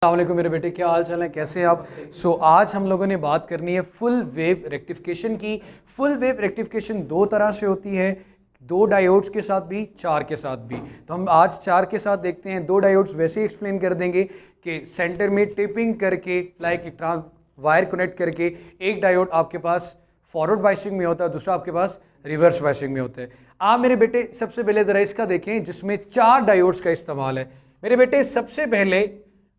अस्सलाम वालेकुम मेरे बेटे, क्या हाल चाल है, कैसे हैं आप। आज हम लोगों ने बात करनी है फुल वेव रेक्टिफिकेशन की। फुल वेव रेक्टिफिकेशन दो तरह से होती है, दो डायोड्स के साथ भी, चार के साथ भी। तो हम आज चार के साथ देखते हैं। दो डायोड्स वैसे ही एक्सप्लेन कर देंगे कि सेंटर में टिपिंग करके लाइक वायर कनेक्ट करके एक डायोड आपके पास फॉरवर्ड बाइसिंग में होता है, दूसरा आपके पास रिवर्स बाइसिंग में होता है। आप मेरे बेटे सबसे पहले ज़रा इसका देखें जिसमें चार डायोड्स का इस्तेमाल है। मेरे बेटे सबसे पहले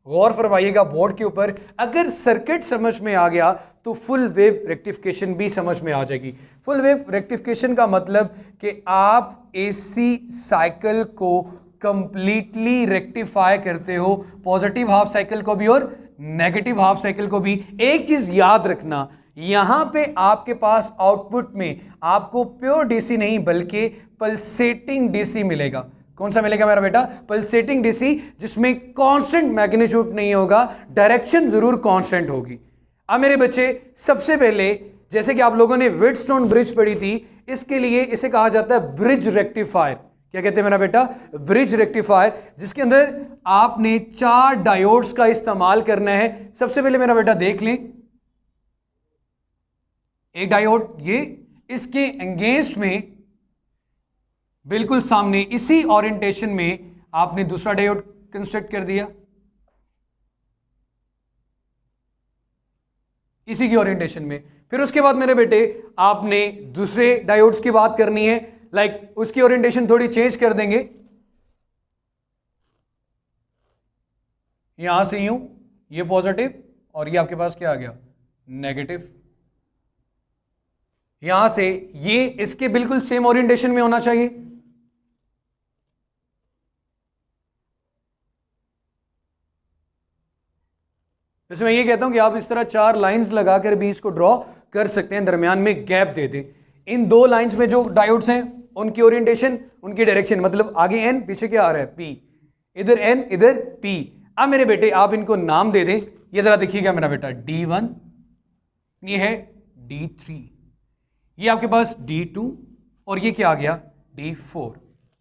गौर फरमाइएगा बोर्ड के ऊपर, अगर सर्किट समझ में आ गया तो फुल वेव रेक्टिफिकेशन भी समझ में आ जाएगी। फुल वेव रेक्टिफिकेशन का मतलब कि आप एसी साइकिल को कंप्लीटली रेक्टिफाई करते हो, पॉजिटिव हाफ साइकिल को भी और नेगेटिव हाफ साइकिल को भी। एक चीज याद रखना, यहां पे आपके पास आउटपुट में आपको प्योर डीसी नहीं बल्कि पल्सेटिंग डीसी मिलेगा। कौन सा मिलेगा मेरा बेटा? पल्सेटिंग डीसी, जिसमें कांस्टेंट मैग्नीट्यूड नहीं होगा, डायरेक्शन जरूर कांस्टेंट होगी। अब मेरे बच्चे सबसे पहले जैसे कि आप लोगों ने व्हीटस्टोन ब्रिज पढ़ी थी, इसके लिए इसे कहा जाता है ब्रिज रेक्टिफायर। क्या कहते हैं मेरा बेटा? ब्रिज रेक्टिफायर, जिसके अंदर आपने चार डायोड्स का इस्तेमाल करना है। सबसे पहले मेरा बेटा देख लें, एक डायोड ये, इसके एंगेंस्ट में बिल्कुल सामने इसी ओरिएंटेशन में आपने दूसरा डायोड कंस्ट्रक्ट कर दिया, इसी की ओरिएंटेशन में। फिर उसके बाद मेरे बेटे आपने दूसरे डायोड्स की बात करनी है, लाइक उसकी ओरिएंटेशन थोड़ी चेंज कर देंगे, यहां से यूं, ये पॉजिटिव और ये आपके पास क्या आ गया? नेगेटिव। यहां से ये इसके बिल्कुल सेम ओरिएंटेशन में होना चाहिए। जैसे मैं ये कहता हूं कि आप इस तरह चार लाइंस लगाकर भी इसको ड्रॉ कर सकते हैं, दरमियान में गैप दे दें। इन दो लाइंस में जो डायोड्स हैं उनकी ओरिएंटेशन, उनकी डायरेक्शन, मतलब आगे एन पीछे क्या आ रहा है? पी। इधर एन इधर पी। अब मेरे बेटे आप इनको नाम दे दें। ये जरा देखिएगा मेरा बेटा, D1, ये है D3, ये आपके पास D2 और ये क्या आ गया? D4।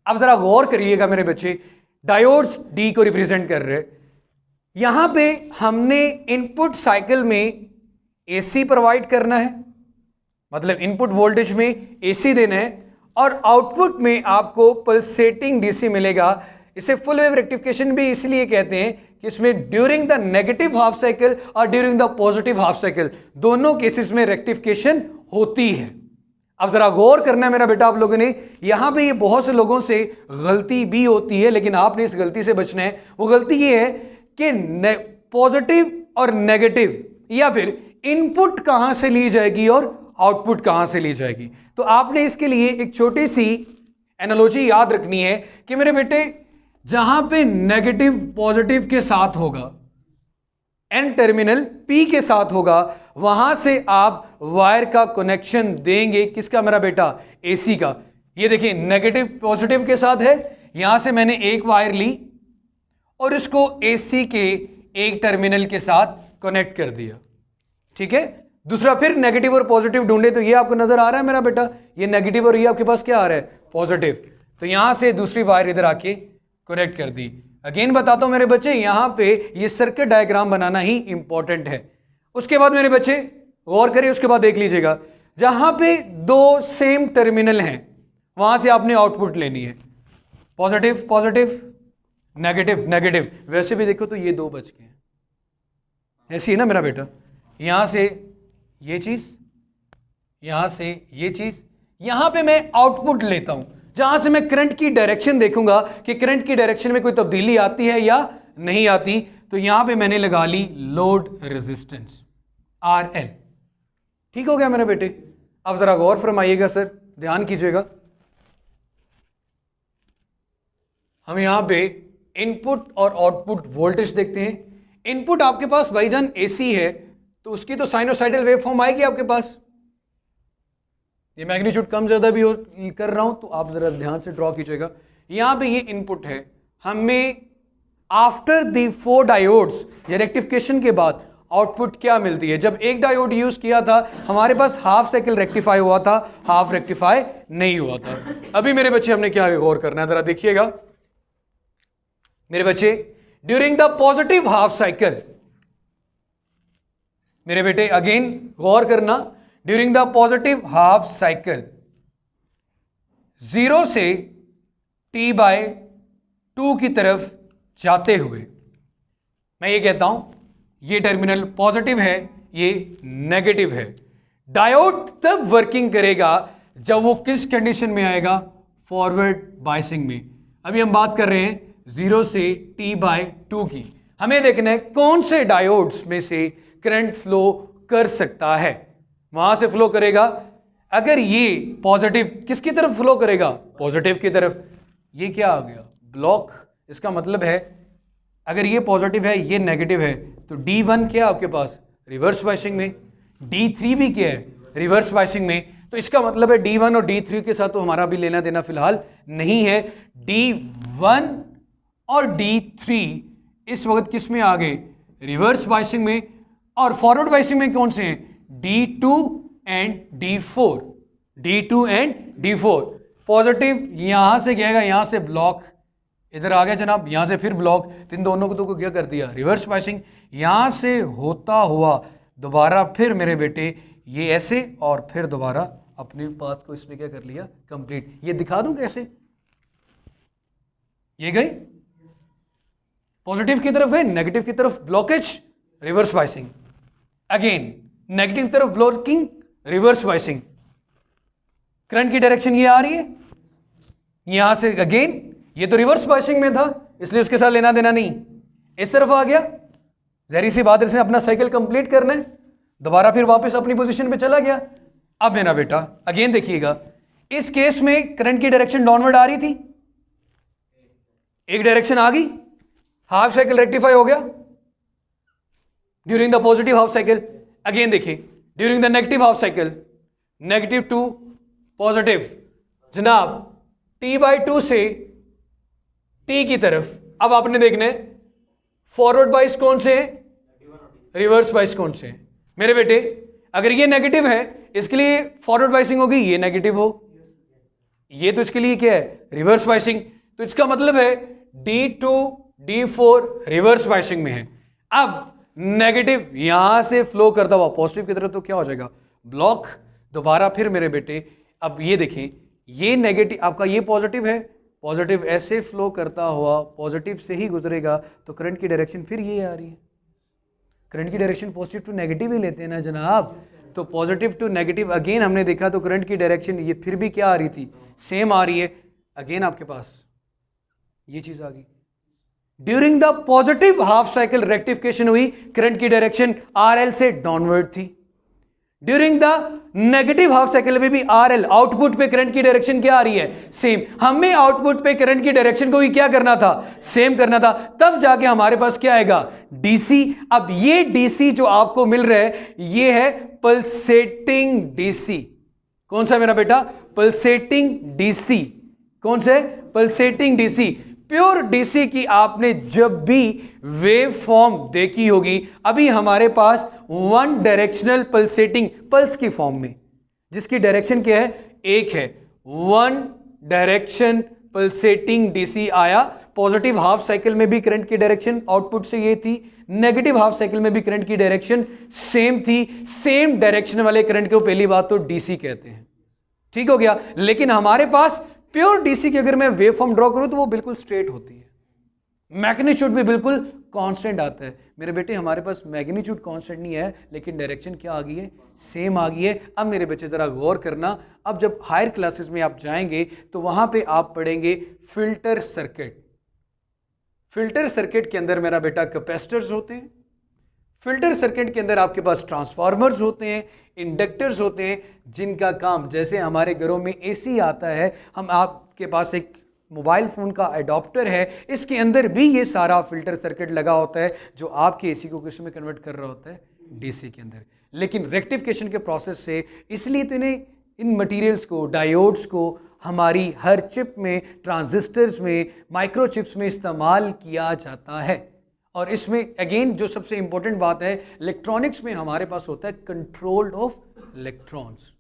अब जरा गौर करिएगा मेरे बच्चे, डायोड्स डी को रिप्रेजेंट कर रहे हैं। यहां पे हमने इनपुट साइकिल में एसी प्रोवाइड करना है, मतलब इनपुट वोल्टेज में एसी देना है, और आउटपुट में आपको पल्सेटिंग डीसी मिलेगा। इसे फुल वेव रेक्टिफिकेशन भी इसलिए कहते हैं कि इसमें during the negative half cycle और during the positive half cycle दोनों केसेस में रेक्टिफिकेशन होती है। अब जरा गौर करना है मेरा बेटा आप लोगों ने, यहां पे ये बहुत से लोगों से गलती भी होती है, लेकिन आपने इस गलती से बचना है। वो गलती ये है कि पॉजिटिव और नेगेटिव, या फिर इनपुट कहां से ली जाएगी और आउटपुट कहां से ली जाएगी। तो आपने इसके लिए एक छोटी सी एनालॉजी याद रखनी है कि मेरे बेटे जहां पे नेगेटिव पॉजिटिव के साथ होगा, एन टर्मिनल पी के साथ होगा, वहां से आप वायर का कनेक्शन देंगे। किसका मेरा बेटा? एसी का। ये देखिए नेगेटिव पॉजिटिव के साथ है, यहां से मैंने एक वायर ली और इसको एसी के एक टर्मिनल के साथ कनेक्ट कर दिया, ठीक है। दूसरा फिर नेगेटिव और पॉजिटिव ढूंढे, तो ये आपको नजर आ रहा है मेरा बेटा, ये नेगेटिव और ये आपके पास क्या आ रहा है? पॉजिटिव। तो यहां से दूसरी वायर इधर आके कनेक्ट कर दी। अगेन बताता हूं मेरे बच्चे, यहां पे ये सर्किट डायग्राम बनाना ही इंपॉर्टेंट है। उसके बाद मेरे बच्चे गौर करिए, उसके बाद देख लीजिएगा, जहां पे दो सेम टर्मिनल हैं वहां से आपने आउटपुट लेनी है, पॉजिटिव पॉजिटिव, नेगेटिव नेगेटिव। वैसे भी देखो तो ये दो बच गए हैं, ऐसी है ना मेरा बेटा। यहां से ये चीज, यहां से ये चीज, यहां पे मैं आउटपुट लेता हूं, जहां से मैं करंट की डायरेक्शन देखूंगा कि करंट की डायरेक्शन में कोई तब्दीली आती है या नहीं आती। तो यहां पे मैंने लगा ली लोड रेजिस्टेंस RL। ठीक हो गया मेरे बेटे। अब जरा गौर फरमाइएगा सर, ध्यान कीजिएगा, हम यहां पे इनपुट और आउटपुट वोल्टेज देखते हैं। इनपुट आपके पास भाईजान एसी है, तो उसकी तो साइनोसाइडल वेवफॉर्म आएगी आपके पास। ये मैग्नीट्यूड कम ज्यादा भी कर रहा हूं तो आप जरा ध्यान से ड्रॉ कीजिएगा। यहां पे ये इनपुट है, हमें आफ्टर द 4 डायोड्स या रेक्टिफिकेशन के बाद आउटपुट क्या मिलती है। जब एक डायोड यूज किया था हमारे पास हाफ साइकिल रेक्टिफाई हुआ था, हाफ रेक्टिफाई नहीं हुआ था। अभी मेरे बच्चे हमने क्या गौर करना है, जरा देखिएगा मेरे बच्चे, during the positive half cycle, मेरे बेटे अगेन गौर करना, during the positive half cycle 0 से T/2 की तरफ जाते हुए, मैं ये कहता हूं ये टर्मिनल पॉजिटिव है, ये नेगेटिव है। डायोड तब वर्किंग करेगा जब वो किस कंडीशन में आएगा? फॉरवर्ड बायसिंग में। अभी हम बात कर रहे हैं 0 से T/2 की। हमें देखना है कौन से डायोड्स में से करंट फ्लो कर सकता है। वहां से फ्लो करेगा, अगर ये पॉजिटिव किसकी तरफ फ्लो करेगा? पॉजिटिव की तरफ। ये क्या आ गया? ब्लॉक। इसका मतलब है अगर ये पॉजिटिव है, ये नेगेटिव है, तो D1 क्या आपके पास? रिवर्स बायसिंग में। D3 भी क्या है? रिवर्स बायसिंग में। तो इसका मतलब है D1 और D3 के साथ तो हमारा भी लेना देना फिलहाल नहीं है। D1 और D3 इस वक्त किस में आ गए? रिवर्स बायसिंग में। और फॉरवर्ड बायसिंग में कौन से हैं? D2 and D4। D2 and D4। Positive यहां से गएगा, यहां से ब्लॉक, इधर आ गया जनाब, यहां से फिर ब्लॉक, तो इन दोनों को तो क्या कर दिया? Reverse biasing. यहां से होता हुआ दोबारा फिर मेरे बेटे ये ऐसे, और फिर दोबारा अपनी बात को इसने क्या कर लिया? कंप्लीट। ये दिखा दूं कैसे? ये गई पॉजिटिव की तरफ, गए नेगेटिव की तरफ, blockage, reverse biasing. Again negative तरफ ब्लॉकिंग, रिवर्स बायसिंग। करंट की डायरेक्शन ये आ रही है, यहां से अगेन ये तो रिवर्स बायसिंग में था, इसलिए उसके साथ लेना देना नहीं। इस तरफ आ गया, जहरी सी बात है, इसने अपना साइकिल कंप्लीट करना है, दोबारा फिर वापस अपनी पोजीशन पे चला गया। अब मेरा बेटा अगेन देखिएगा, इस केस में करंट की डायरेक्शन डाउनवर्ड आ रही थी, एक डायरेक्शन आ गई, हाफ साइकिल रेक्टिफाई हो गया during the positive half cycle. Again देखिए during the negative half cycle, negative to positive, जनाब T/2 से T की तरफ। अब आपने देखना है फॉरवर्ड बाइस कौन से है, रिवर्स बाइस कौन से है। मेरे बेटे अगर ये नेगेटिव है, इसके लिए फॉरवर्ड बाइसिंग होगी, ये नेगेटिव हो, ये तो इसके लिए क्या है? Reverse biasing. तो इसका मतलब है D2 D4 रिवर्स बाइसिंग में है। अब नेगेटिव यहां से फ्लो करता हुआ पॉजिटिव की तरफ, तो क्या हो जाएगा? ब्लॉक। दोबारा फिर मेरे बेटे अब ये देखें, ये नेगेटिव आपका, ये पॉजिटिव है, पॉजिटिव ऐसे फ्लो करता हुआ पॉजिटिव से ही गुजरेगा, तो करंट की डायरेक्शन फिर ये आ रही है। करंट की डायरेक्शन पॉजिटिव टू नेगेटिव ही लेते हैं ना जनाब, तो पॉजिटिव टू नेगेटिव अगेन हमने देखा, तो करंट की डायरेक्शन ये फिर भी क्या आ रही थी? सेम आ रही है। अगेन आपके पास ये चीज आ गई, during the positive half cycle rectification हुई, करंट की डायरेक्शन RL से डाउनवर्ड थी। During the negative half cycle में भी RL आउटपुट पे करंट की डायरेक्शन क्या आ रही है? सेम। हमें आउटपुट पे करंट की डायरेक्शन को भी क्या करना था? सेम करना था, तब जाके हमारे पास क्या आएगा? DC। अब ये DC जो आपको मिल रहा है, ये है पल्सेटिंग DC। कौन सा मेरा बेटा? Pulsating DC। कौन से? Pulsating DC। प्योर DC की आपने जब भी वेव फॉर्म देखी होगी, अभी हमारे पास वन डायरेक्शनल पल्सेटिंग पल्स की फॉर्म में, जिसकी डायरेक्शन क्या है? एक है। वन डायरेक्शन पल्सेटिंग DC आया। पॉजिटिव हाफ साइकिल में भी करंट की डायरेक्शन आउटपुट से ये थी, नेगेटिव हाफ साइकिल में भी करंट की डायरेक्शन सेम थी। सेम डायरेक्शन वाले करंट को पहली बात तो DC कहते हैं, ठीक हो गया। लेकिन हमारे पास प्योर DC की अगर मैं वेव फॉर्म ड्रॉ करूं, तो वो बिल्कुल स्ट्रेट होती है, मैग्नीट्यूड भी बिल्कुल कांस्टेंट आता है। मेरे बेटे हमारे पास मैग्नीट्यूड कांस्टेंट नहीं है, लेकिन डायरेक्शन क्या आ गई है? सेम आ गई है। अब मेरे बच्चे ज़रा गौर करना, अब जब हायर क्लासेस में आप जाएंगे तो वहाँ पे आप पढ़ेंगे फिल्टर सर्किट। फिल्टर सर्किट के अंदर मेरा बेटा कैपेसिटर्स होते हैं, फिल्टर सर्किट के अंदर आपके पास ट्रांसफार्मर्स होते हैं, इंडक्टर्स होते हैं, जिनका काम, जैसे हमारे घरों में AC आता है, हम आपके पास एक मोबाइल फ़ोन का अडॉप्टर है, इसके अंदर भी ये सारा फिल्टर सर्किट लगा होता है, जो आपके AC को किस में कन्वर्ट कर रहा होता है? DC के अंदर। लेकिन रेक्टिफिकेशन के प्रोसेस से, इसलिए तो इन्हें, इन मटेरियल्स को, डायोड्स को हमारी हर चिप में, ट्रांजिस्टर्स में, माइक्रोचिप्स में इस्तेमाल किया जाता है। और इसमें अगेन जो सबसे इंपॉर्टेंट बात है, इलेक्ट्रॉनिक्स में हमारे पास होता है control of electrons.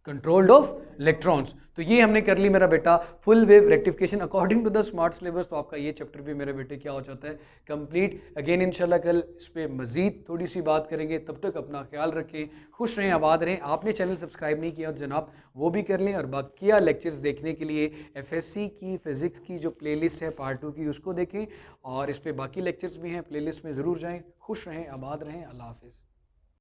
Controlled of electrons. तो ये हमने कर ली मेरा बेटा full wave rectification according to the smart syllabus. तो आपका ये चैप्टर भी मेरे बेटे क्या हो जाता है कंप्लीट। अगेन इंशाल्लाह कल इस पर मजीद थोड़ी सी बात करेंगे। तब तक अपना ख्याल रखें, खुश रहें, आबाद रहें। आपने चैनल सब्सक्राइब नहीं किया तो जनाब वो भी कर लें, और बाकिया लेक्चर्स देखने के लिए FSC की फ़िज़िक्स की जो प्लेलिस्ट है पार्ट 2 की उसको देखें, और इस पर बाकी लेक्चर्स भी हैं, प्लेलिस्ट में ज़रूर जाएँ। खुश रहें, आबाद रहें, अल्लाह हाफिज़।